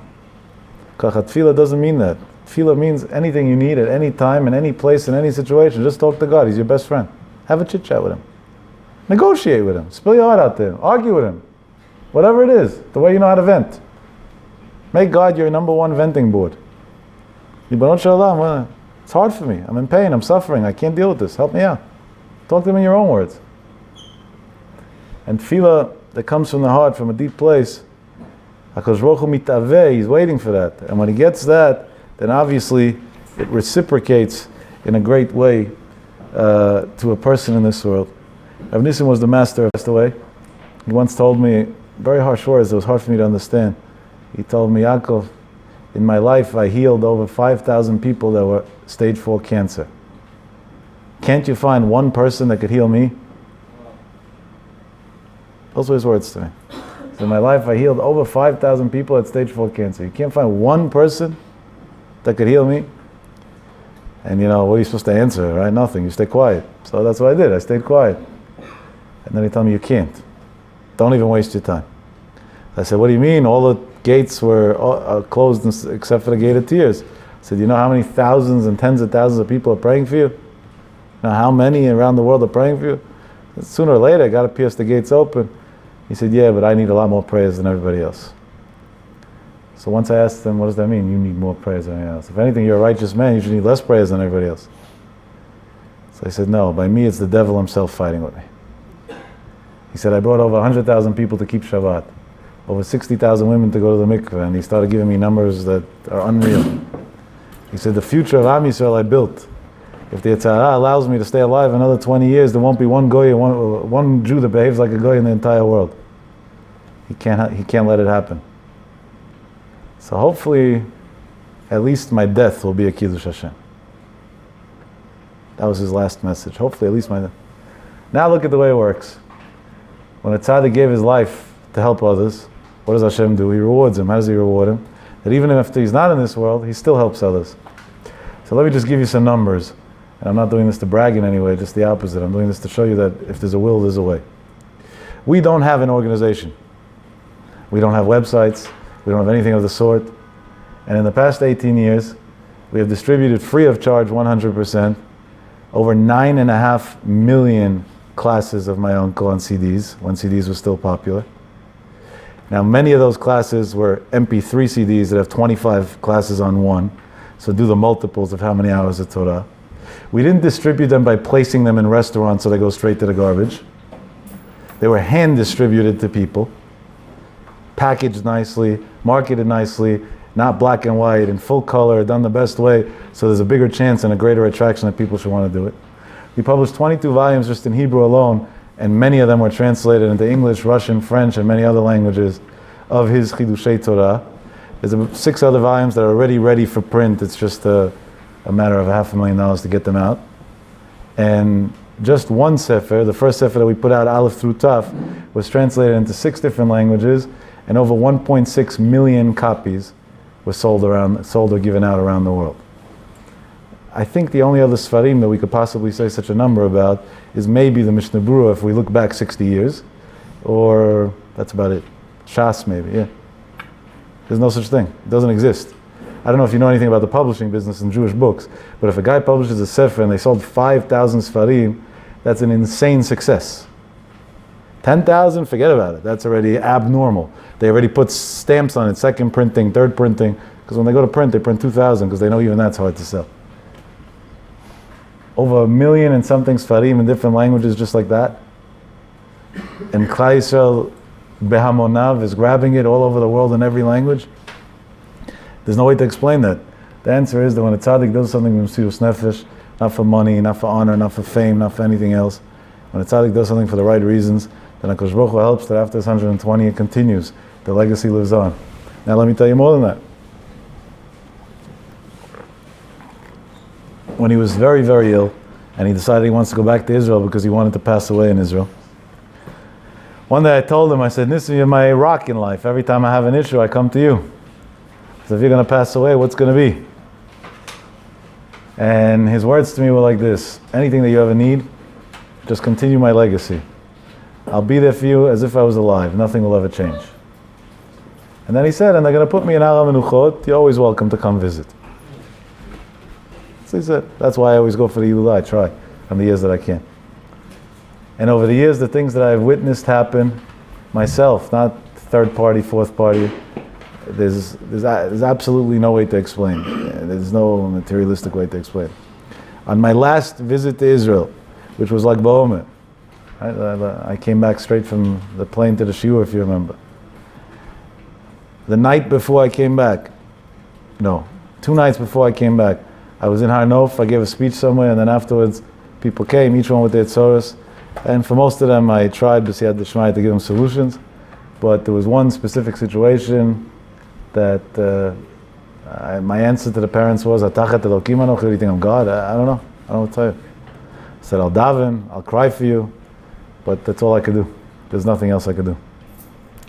Tefillah doesn't mean that. Tefillah means anything you need at any time, in any place, in any situation. Just talk to God. He's your best friend. Have a chit chat with Him. Negotiate with Him. Spill your heart out there. Argue with Him. Whatever it is, the way you know how to vent. Make God your number one venting board. Yibonot Shalom, it's hard for me. I'm in pain. I'm suffering. I can't deal with this. Help me out. Talk to Him in your own words. And tefillah that comes from the heart, from a deep place, HaKadosh Baruch Hu mitaveh, He's waiting for that. And when He gets that, then obviously it reciprocates in a great way to a person in this world. Rav Nissim was the master, passed away. He once told me very harsh words that was hard for me to understand. He told me, Yaakov, in my life I healed over 5,000 people that were stage 4 cancer. Can't you find one person that could heal me? Those were his words to me. So in my life I healed over 5,000 people at stage 4 cancer. You can't find one person that could heal me? And what are you supposed to answer, right? Nothing. You stay quiet. So that's what I did. I stayed quiet. And then he told me, you can't. Don't even waste your time. I said, what do you mean? All the gates were closed except for the gate of tears. I said, you know how many thousands and tens of thousands of people are praying for you? You know how many around the world are praying for you? Sooner or later, I got to pierce the gates open. He said, yeah, but I need a lot more prayers than everybody else. So once I asked him, what does that mean? You need more prayers than everybody else. If anything, you're a righteous man, you should need less prayers than everybody else. So I said, no, by me it's the devil himself fighting with me. He said, I brought over 100,000 people to keep Shabbat. Over 60,000 women to go to the mikveh, and he started giving me numbers that are unreal. He said, the future of Am Yisrael I built. If the Yetzer Hara allows me to stay alive another 20 years, there won't be one goy, one Jew that behaves like a goy in the entire world. He can't let it happen. So hopefully, at least my death will be a Kiddush Hashem. That was his last message. Hopefully, at least my death. Now look at the way it works. When a tzaddik gave his life to help others, what does Hashem do? He rewards him. How does He reward him? That even after he's not in this world, he still helps others. So let me just give you some numbers. And I'm not doing this to brag in any way, just the opposite. I'm doing this to show you that if there's a will, there's a way. We don't have an organization. We don't have websites. We don't have anything of the sort. And in the past 18 years, we have distributed free of charge 100%, over 9.5 million classes of my uncle on CDs, when CDs were still popular. Now, many of those classes were MP3 CDs that have 25 classes on one, so do the multiples of how many hours of Torah. We didn't distribute them by placing them in restaurants so they go straight to the garbage. They were hand distributed to people, packaged nicely, marketed nicely, not black and white, in full color, done the best way, so there's a bigger chance and a greater attraction that people should want to do it. We published 22 volumes just in Hebrew alone, and many of them were translated into English, Russian, French, and many other languages of his Chidushei Torah. There's 6 other volumes that are already ready for print. It's just a matter of $500,000 to get them out. And just one sefer, the first sefer that we put out, Aleph through Taf, was translated into 6 different languages, and over 1.6 million copies were sold or given out around the world. I think the only other Sfarim that we could possibly say such a number about is maybe the Mishnah Berurah if we look back 60 years, or that's about it. Shas maybe, yeah. There's no such thing. It doesn't exist. I don't know if you know anything about the publishing business in Jewish books, but if a guy publishes a sefer and they sold 5,000 Sfarim, that's an insane success. 10,000, forget about it. That's already abnormal. They already put stamps on it, second printing, third printing, because when they go to print, they print 2,000, because they know even that's hard to sell. Over 1 million and something Sfarim in different languages just like that. And Klal Yisrael Behamonav is grabbing it all over the world in every language. There's no way to explain that. The answer is that when a tzaddik does something with Mesiras Nefesh, not for money, not for honor, not for fame, not for anything else, when a tzaddik does something for the right reasons, then HaKadosh Baruch Hu helps that after 120 it continues. The legacy lives on. Now let me tell you more than that. When he was very, very ill, and he decided he wants to go back to Israel because he wanted to pass away in Israel. One day I told him, I said, Nissim, you're my rock in life. Every time I have an issue, I come to you. So if you're going to pass away, what's going to be? And his words to me were like this: anything that you ever need, just continue my legacy. I'll be there for you as if I was alive. Nothing will ever change. And then he said, and they're going to put me in Har HaMenuchot. You're always welcome to come visit. So he said, that's why I always go for the Ilullah. I try on the years that I can. And over the years, the things that I've witnessed happen myself, not third party, fourth party, there's absolutely no way to explain. There's no materialistic way to explain. On my last visit to Israel, which was like Ba'omer, I came back straight from the plane to the shiur, if you remember. The night before I came back, 2 nights before I came back, I was in Har Nof, I gave a speech somewhere, and then afterwards, people came, each one with their tzoros, and for most of them I tried, b'siyat d'shmaya, to give them solutions, but there was one specific situation that my answer to the parents was, Atachet Elokim Anochi, do you think I'm God? I don't know. I don't know what to tell you. I said, I'll daven, I'll cry for you, but that's all I could do. There's nothing else I could do.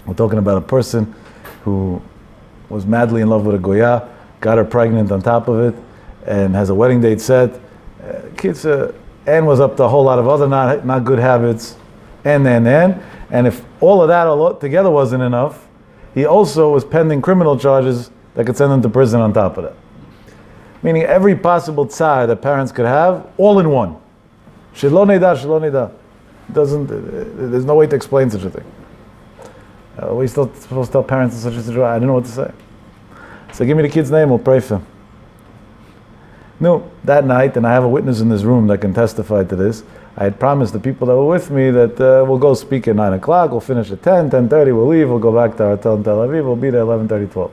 We're talking about a person who was madly in love with a Goya, got her pregnant on top of it, and has a wedding date set. Kids, and was up to a whole lot of other not good habits, and if all of that together wasn't enough, he also was pending criminal charges that could send him to prison on top of that. Meaning every possible tzar that parents could have, all in one. Shelo nida. There's no way to explain such a thing. We're still supposed to tell parents in such a situation. I didn't know what to say. So give me the kid's name, we'll pray for him. No, that night, and I have a witness in this room that can testify to this, I had promised the people that were with me that we'll go speak at 9 o'clock, we'll finish at 10:30, we'll leave, we'll go back to our hotel in Tel Aviv, we'll be there 11:30, 12.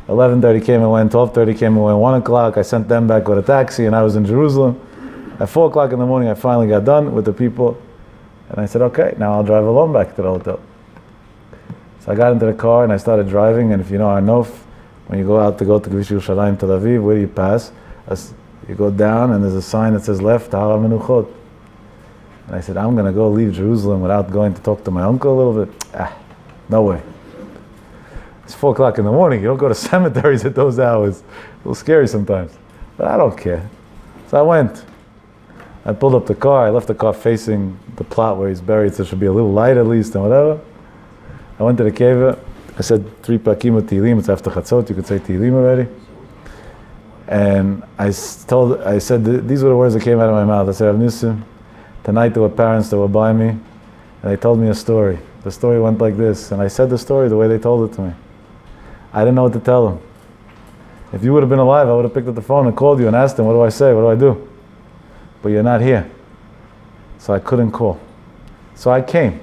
11:30 came and went, 12:30 came and went, 1 o'clock, I sent them back with a taxi, and I was in Jerusalem. At 4 o'clock in the morning, I finally got done with the people, and I said, okay, now I'll drive alone back to the hotel. So I got into the car, and I started driving, and if you know Har Nof, when you go out to go to Kvish Yerushalayim, Tel Aviv, where do you pass? You go down, and there's a sign that says left, Har HaMenuchot. And I said, I'm going to go leave Jerusalem without going to talk to my uncle a little bit? No way. It's 4 o'clock in the morning. You don't go to cemeteries at those hours. A little scary sometimes. But I don't care. So I went. I pulled up the car. I left the car facing the plot where he's buried, so it should be a little light at least and whatever. I went to the cave. I said 3 Prakim of Tehillim. It's after Chatzot. You could say Tehillim already. And I said, these were the words that came out of my mouth. I said, Rav Nissim, tonight there were parents that were by me, and they told me a story. The story went like this, and I said the story the way they told it to me. I didn't know what to tell them. If you would have been alive, I would have picked up the phone and called you and asked them, what do I say, what do I do? But you're not here. So I couldn't call. So I came.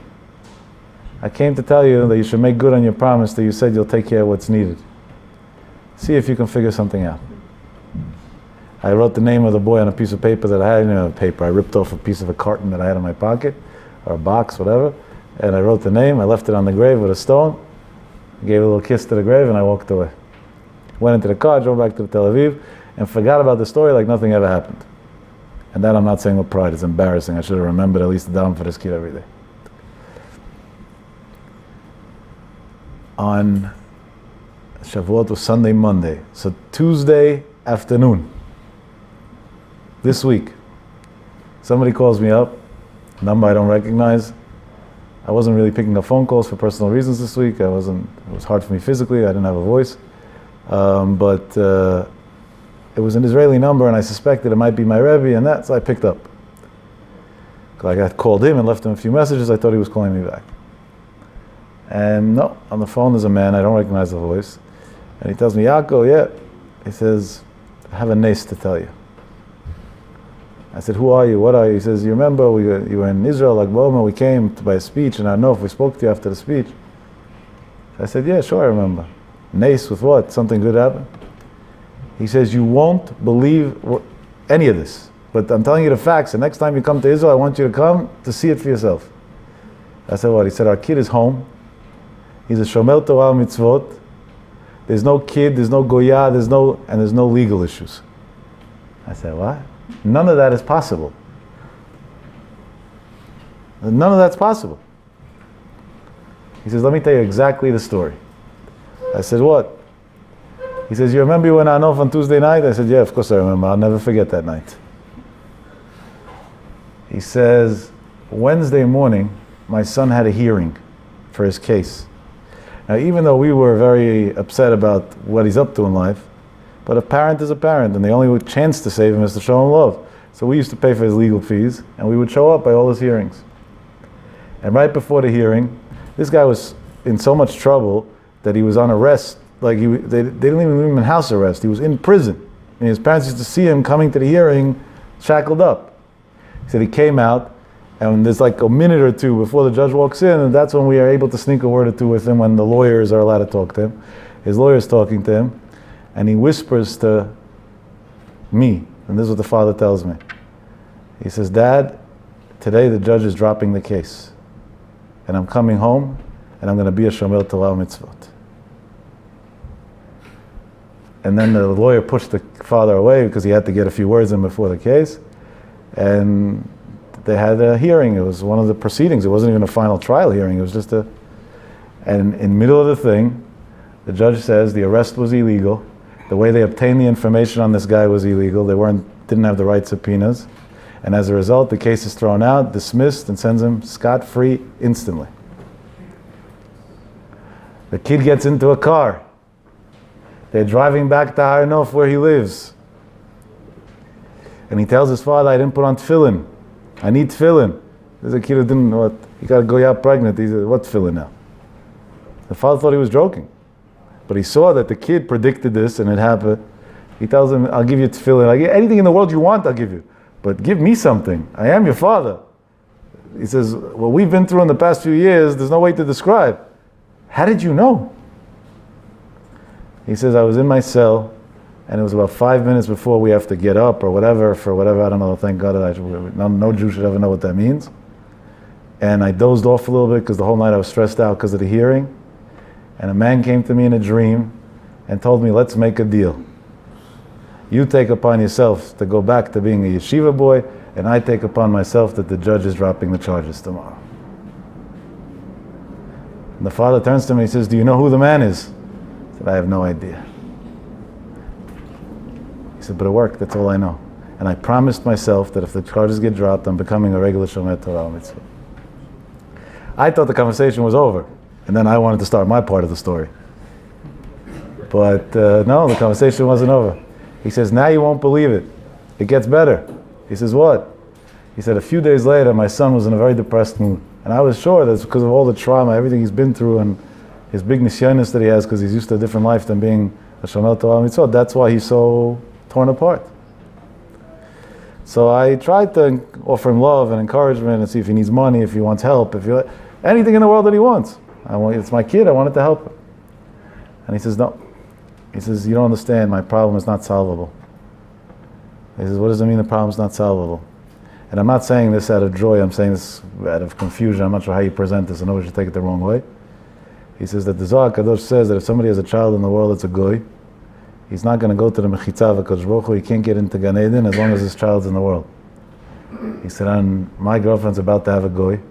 I came to tell you that you should make good on your promise that you said you'll take care of what's needed. See if you can figure something out. I wrote the name of the boy on a piece of paper that I had. I didn't have paper. I ripped off a piece of a carton that I had in my pocket, or a box, whatever, and I wrote the name. I left it on the grave with a stone, gave a little kiss to the grave, and I walked away. Went into the car, drove back to Tel Aviv, and forgot about the story like nothing ever happened. And that I'm not saying with pride. It's embarrassing. I should have remembered at least the daven for this kid every day. On Shavuot was Sunday, Monday. So Tuesday afternoon, this week, somebody calls me up, number I don't recognize. I wasn't really picking up phone calls for personal reasons this week. It was hard for me physically. I didn't have a voice. But it was an Israeli number, and I suspected it might be my Rebbe, and so I picked up. I got called him and left him a few messages. I thought he was calling me back. And no, on the phone there's a man, I don't recognize the voice. And he tells me, Yaakov, yeah. He says, I have a nace to tell you. I said, who are you? What are you? He says, you remember you were in Israel, like Boma, we came to buy a speech, and I don't know if we spoke to you after the speech. I said, yeah, sure, I remember. Nace with what? Something good happened? He says, you won't believe any of this, but I'm telling you the facts. The next time you come to Israel, I want you to come to see it for yourself. I said, what? He said, our kid is home. He's a Shomer Torah mitzvot. There's no kid, there's no goya, there's no legal issues. I said, what? None of that is possible. None of that's possible. He says, let me tell you exactly the story. I said, what? He says, you remember you went on off on Tuesday night? I said, yeah, of course I remember. I'll never forget that night. He says, Wednesday morning, my son had a hearing for his case. Now, even though we were very upset about what he's up to in life, but a parent is a parent, and the only chance to save him is to show him love. So we used to pay for his legal fees, and we would show up by all his hearings. And right before the hearing, this guy was in so much trouble that he was on arrest. Like they didn't even leave him in house arrest. He was in prison. And his parents used to see him coming to the hearing shackled up. He said he came out, and there's like a minute or two before the judge walks in, and that's when we are able to sneak a word or two with him when the lawyers are allowed to talk to him. His lawyer's talking to him, and he whispers to me, and this is what the father tells me. He says, Dad, today the judge is dropping the case, and I'm coming home, and I'm going to be a Shomer Torah mitzvot. And then the lawyer pushed the father away because he had to get a few words in before the case, and they had a hearing. It was one of the proceedings. It wasn't even a final trial hearing. It was just and in the middle of the thing, the judge says the arrest was illegal. The way they obtained the information on this guy was illegal. They didn't have the right subpoenas. And as a result, the case is thrown out, dismissed, and sends him scot-free instantly. The kid gets into a car. They're driving back to Har Nof where he lives. And he tells his father, I didn't put on tefillin. I need tefillin. There's a kid who didn't know what. He got to go out pregnant. He said, what tefillin now? The father thought he was joking. But he saw that the kid predicted this and it happened. He tells him, I'll give you tefillin. Anything in the world you want, I'll give you. But give me something. I am your father. He says, what we've been through in the past few years, there's no way to describe. How did you know? He says, I was in my cell, and it was about 5 minutes before we have to get up or whatever, for whatever, I don't know, thank God, no Jew should ever know what that means. And I dozed off a little bit because the whole night I was stressed out because of the hearing. And a man came to me in a dream and told me, let's make a deal. You take upon yourself to go back to being a yeshiva boy, and I take upon myself that the judge is dropping the charges tomorrow. And the father turns to me and says, do you know who the man is? I said, I have no idea. He said, but it worked, that's all I know. and I promised myself that if the charges get dropped, I'm becoming a regular Shomer Torah Mitzvah. I thought the conversation was over, and then I wanted to start my part of the story. But no, the conversation wasn't over. He says, now you won't believe it. It gets better. He says, what? He said, a few days later, my son was in a very depressed mood. And I was sure that's because of all the trauma, everything he's been through, and his big nisyonis that he has, because he's used to a different life than being a Shomer Torah Mitzvot. That's why he's so torn apart. So I tried to offer him love and encouragement and see if he needs money, if he wants help, anything in the world that he wants. It's my kid, I wanted to help him. And he says, no. He says, you don't understand, my problem is not solvable. He says, what does it mean the problem is not solvable? And I'm not saying this out of joy, I'm saying this out of confusion. I'm not sure how you present this, I know you should take it the wrong way. He says that the Zohar Kadosh says that if somebody has a child in the world that's a goy, he's not going to go to the Mechitza of HaKadosh Baruch Hu, he can't get into Gan Eden as long as his child's in the world. He said, my girlfriend's about to have a goy,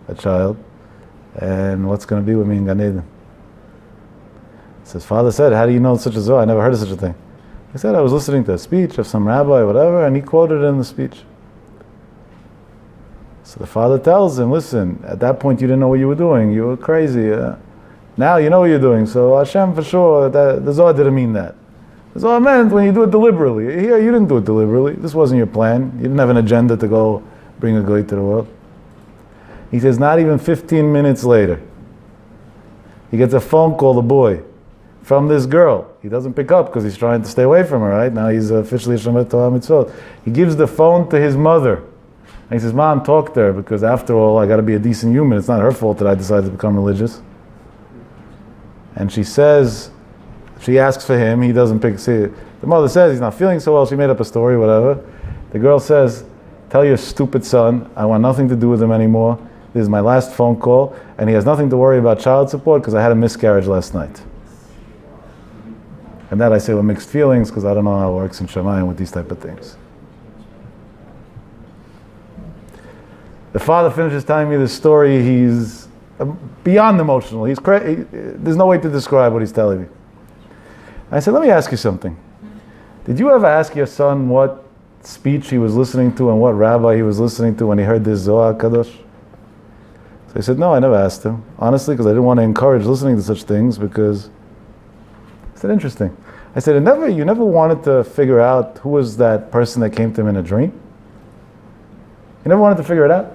a child, and what's going to be with me in Gan Eden? His father said, how do you know such a Zohar? I never heard of such a thing. He said, I was listening to a speech of some rabbi, whatever, and he quoted it in the speech. So the father tells him, listen, at that point you didn't know what you were doing. You were crazy. Now you know what you're doing. So Hashem, for sure, the Zohar didn't mean that. The Zohar meant when you do it deliberately. Here, you didn't do it deliberately. This wasn't your plan. You didn't have an agenda to go bring a goy to the world. He says, not even 15 minutes later, he gets a phone call, the boy, from this girl. He doesn't pick up because he's trying to stay away from her, right? Now he's officially a Shomer Torah Mitzvot. He gives the phone to his mother. And he says, Mom, talk to her, because after all, I got to be a decent human. It's not her fault that I decided to become religious. And she says, she asks for him, he doesn't pick. See, the mother says he's not feeling so well, she made up a story, whatever. The girl says, tell your stupid son, I want nothing to do with him anymore. This is my last phone call, and he has nothing to worry about child support because I had a miscarriage last night. And that I say with mixed feelings, because I don't know how it works in Shamayim with these type of things. The father finishes telling me this story. He's beyond emotional. There's no way to describe what he's telling me. I said, let me ask you something. Did you ever ask your son what speech he was listening to and what rabbi he was listening to when he heard this Zohar Kadosh? So he said, no, I never asked him. Honestly, because I didn't want to encourage listening to such things, because I said, interesting. I said, you never wanted to figure out who was that person that came to him in a dream? You never wanted to figure it out?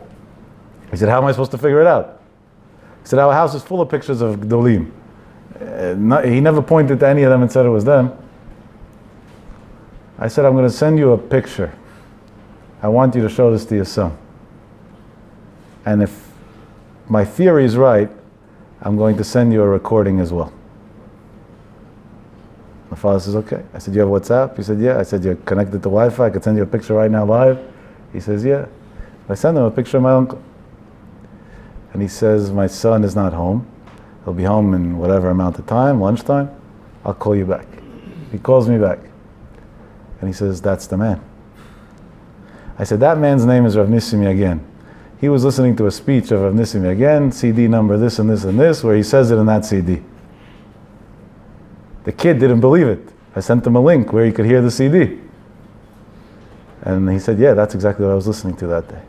He said, how am I supposed to figure it out? He said, our house is full of pictures of Gdolim. He never pointed to any of them and said it was them. I said, I'm going to send you a picture. I want you to show this to your son. And if my theory is right, I'm going to send you a recording as well. My father says, okay. I said, you have WhatsApp? He said, yeah. I said, you're connected to Wi-Fi? I could send you a picture right now live? He says, yeah. I send him a picture of my uncle. And he says, my son is not home. He'll be home in whatever amount of time, lunchtime. I'll call you back. He calls me back. And he says, that's the man. I said, that man's name is Rav Nissim Yagen. He was listening to a speech of Rav Nissim Yagen, CD number this and this and this, where he says it in that CD. The kid didn't believe it. I sent him a link where he could hear the CD. And he said, yeah, that's exactly what I was listening to that day.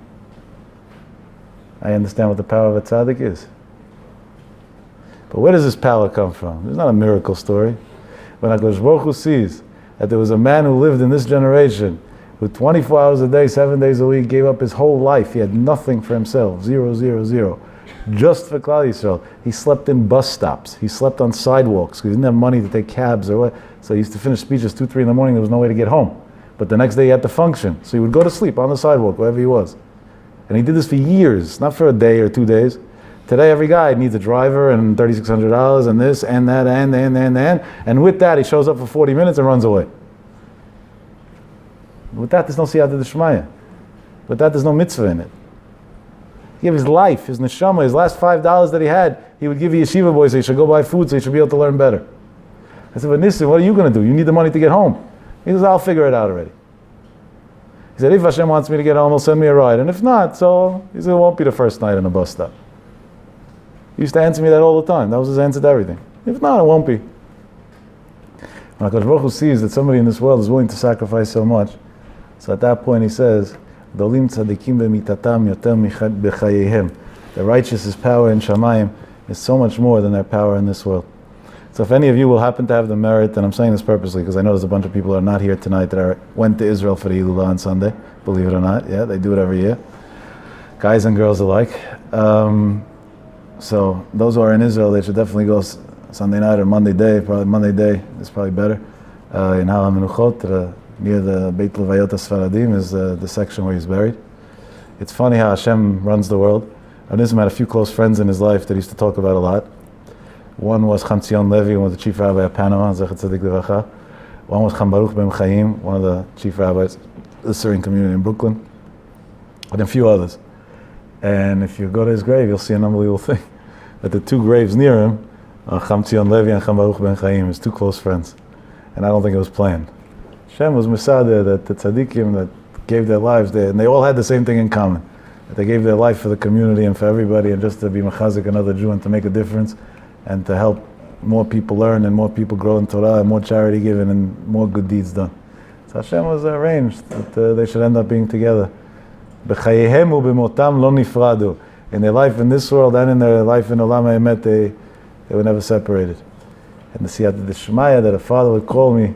I understand what the power of a tzaddik is. But where does this power come from? It's not a miracle story. When HaKadosh Baruch Hu sees that there was a man who lived in this generation who 24 hours a day, 7 days a week, gave up his whole life. He had nothing for himself, 0, 0, 0. Just for Klal Yisrael. He slept in bus stops. He slept on sidewalks because he didn't have money to take cabs or what. So he used to finish speeches 2, 3 in the morning. There was no way to get home. But the next day he had to function. So he would go to sleep on the sidewalk, wherever he was. And he did this for years, not for a day or 2 days. Today every guy needs a driver and $3,600 and this and that and with that he shows up for 40 minutes and runs away. With that there's no siyata d'shmaya. With that there's no mitzvah in it. He gave his life, his neshama, his last $5 that he had, he would give the yeshiva boy so he should go buy food so he should be able to learn better. I said, but Nissim, what are you going to do? You need the money to get home. He says, I'll figure it out already. He said, if Hashem wants me to get home, he'll send me a ride. And if not, so he said, it won't be the first night on a bus stop. He used to answer me that all the time. That was his answer to everything. If not, it won't be. When HaKadosh Baruch Hu sees that somebody in this world is willing to sacrifice so much, So at that point he says, "Dolim tzadikim b'mitatam yoter b'chayehem." The righteous' power in Shamayim is so much more than their power in this world. So if any of you will happen to have the merit, and I'm saying this purposely because I know there's a bunch of people who are not here tonight that went to Israel for the Hilula on Sunday, believe it or not. Yeah, they do it every year. Guys and girls alike. So those who are in Israel, they should definitely go Sunday night or Monday day. Probably Monday day is probably better. In Harav Menuchot, near the Beit Levayot HaSfaradim is the section where he's buried. It's funny how Hashem runs the world. Rav Nissim had a few close friends in his life that he used to talk about a lot. One was Chaim Tzion Levi, one was the chief rabbi of Panama, Zechet Tzadik Levacha. One was Chaim Baruch Ben Chaim, one of the chief rabbis of the Syrian community in Brooklyn, and a few others. And if you go to his grave, you'll see an unbelievable thing. That the two graves near him are Chaim Tzion Levi and Chaim Baruch Ben Chaim, his two close friends. And I don't think it was planned. Hashem was Mesadeh that the tzaddikim that gave their lives there, and they all had the same thing in common. That they gave their life for the community and for everybody, and just to be mechazik another Jew and to make a difference, and to help more people learn and more people grow in Torah and more charity given and more good deeds done. So Hashem was arranged that they should end up being together. B'chayehem u'b'motam lo nifradu. In their life in this world and in their life in Olam HaEmet, they were never separated. And the Siyata D'Shmaya that a father would call me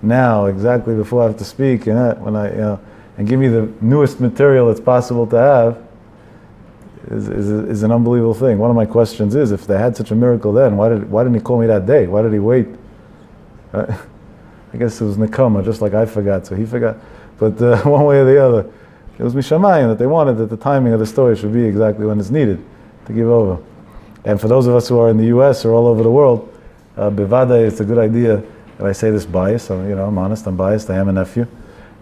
now, exactly before I have to speak, and give me the newest material that's possible to have, is an unbelievable thing. One of my questions is, if they had such a miracle then, why didn't he call me that day? Why did he wait? I guess it was Nekama, just like I forgot, so he forgot. But one way or the other, it was Mishamayim that they wanted that the timing of the story should be exactly when it's needed to give over. And for those of us who are in the U.S. or all over the world, Bivada, it's a good idea, and I say this biased, I'm honest, I'm biased, I am a nephew,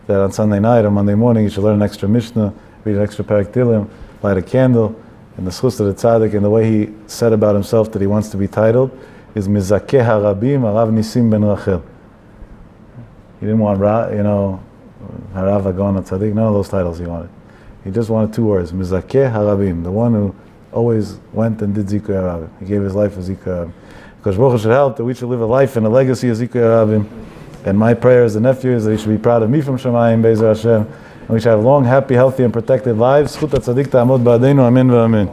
that on Sunday night or Monday morning you should learn an extra Mishnah, read an extra Perek Tilim, light a candle, and the schus of the tzaddik, and the way he said about himself that he wants to be titled is Mezake Harabim, Harav Nissim ben Rachel. He didn't want Harav Yagen tzaddik, none of those titles he wanted. He just wanted two words, Mezake Harabim, the one who always went and did Zikui Harabim. He gave his life for Zikui Harabim. Because Baruch should help that we should live a life and a legacy of Zikui Harabim. And my prayer as a nephew is that he should be proud of me from Shamayim, Be'ezer Hashem. And we should have long, happy, healthy, and protected lives. Zchut HaTzadik ta'amod ba'adeinu, amen v'amen.